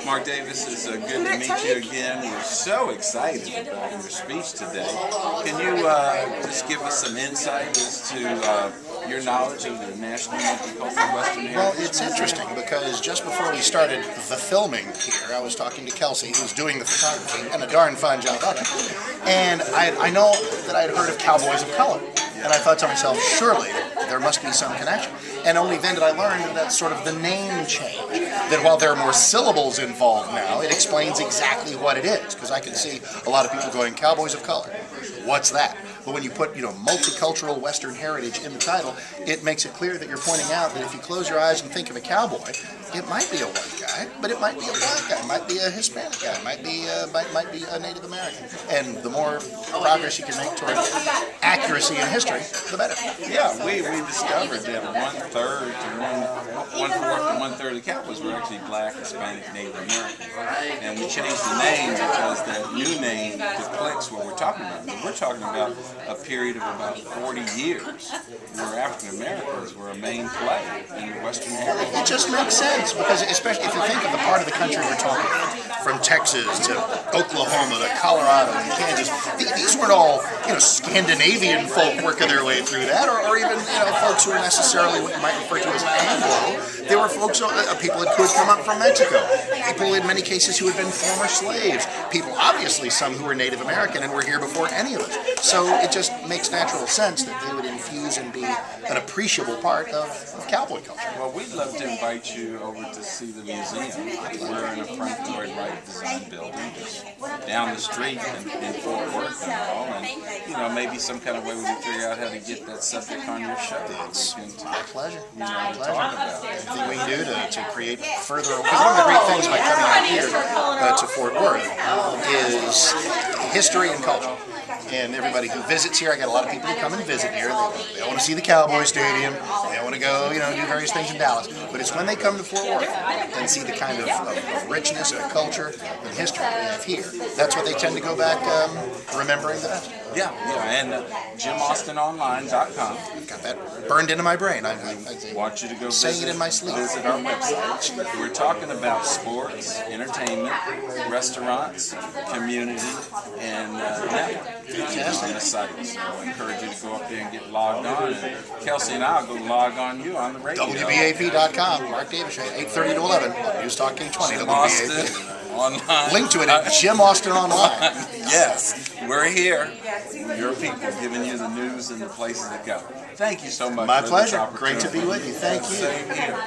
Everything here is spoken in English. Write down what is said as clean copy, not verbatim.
Mark Davis, it's good to meet you again. We're so excited about your speech today. Can you just give us some insight as to your knowledge of the National Multicultural Western Heritage? Well, it's interesting because just before we started the filming here, I was talking to Kelsey, who's doing the photography, and a darn fine job of it. And I know that I had heard of cowboys of color. And I thought to myself, surely there must be some connection. And only then did I learn that that's sort of the name change. That while there are more syllables involved now, it explains exactly what it is. Because I can see a lot of people going, cowboys of color. What's that? But when you put, multicultural Western heritage in the title, it makes it clear that you're pointing out that if you close your eyes and think of a cowboy, it might be a white guy, but it might be a black guy, it might be a Hispanic guy, it might be a Native American. And the more progress you can make toward accuracy in history, the better. Yeah, we discovered that one-fourth to one-third of the cowboys were actually black, Hispanic, Native American. And we changed the name because that new name deflects what we're talking about. And we're talking about a period of about 40 years where African Americans were a main player in the Western heritage. It just makes sense because, especially if you think of the part of the country we're talking about, from Texas to Oklahoma to Colorado and Kansas, these weren't all Scandinavian folk working their way through that, or even folks who are necessarily what you might refer to as Anglo. They were folks, people who had come up from Mexico, people in many cases who had been former slaves, people obviously some who were Native American and were here before any of us. So it just makes natural sense that they would infuse and be an appreciable part of cowboy culture. Well, we'd love to invite you over to see the museum. We're in a Frank Lloyd Wright design building just down the street in Fort Worth and all. And, maybe some kind of way we can figure out how to get that subject on your show. It's my pleasure. My pleasure. Anything we can do to create further. Because one of the great things by coming out here to Fort Worth is history and culture. And everybody who visits here, I got a lot of people who come and visit here. They want to see the Cowboy Stadium. They want to go, do various things in Dallas. But it's when they come to Fort Worth and see the kind of richness and culture and history we have here. That's what they tend to go back remembering the best. Yeah, and JimAustinOnline.com. I've got that burned into my brain. I want you to go saying it in my sleep. Visit our website. We're talking about sports, entertainment, restaurants, community, and network on the site. So I encourage you to go up there and get logged on. And Kelsey and I will go log on you on the radio. WBAP.com, Mark Davis, 8:30 to 11, News Talk King 20. Jim Austin Online. Link to it at Jim Austin Online. Yes, we're here. Your people giving you the news and the places to go. Thank you so much. My pleasure. Great to be with you. Thank you. Same here.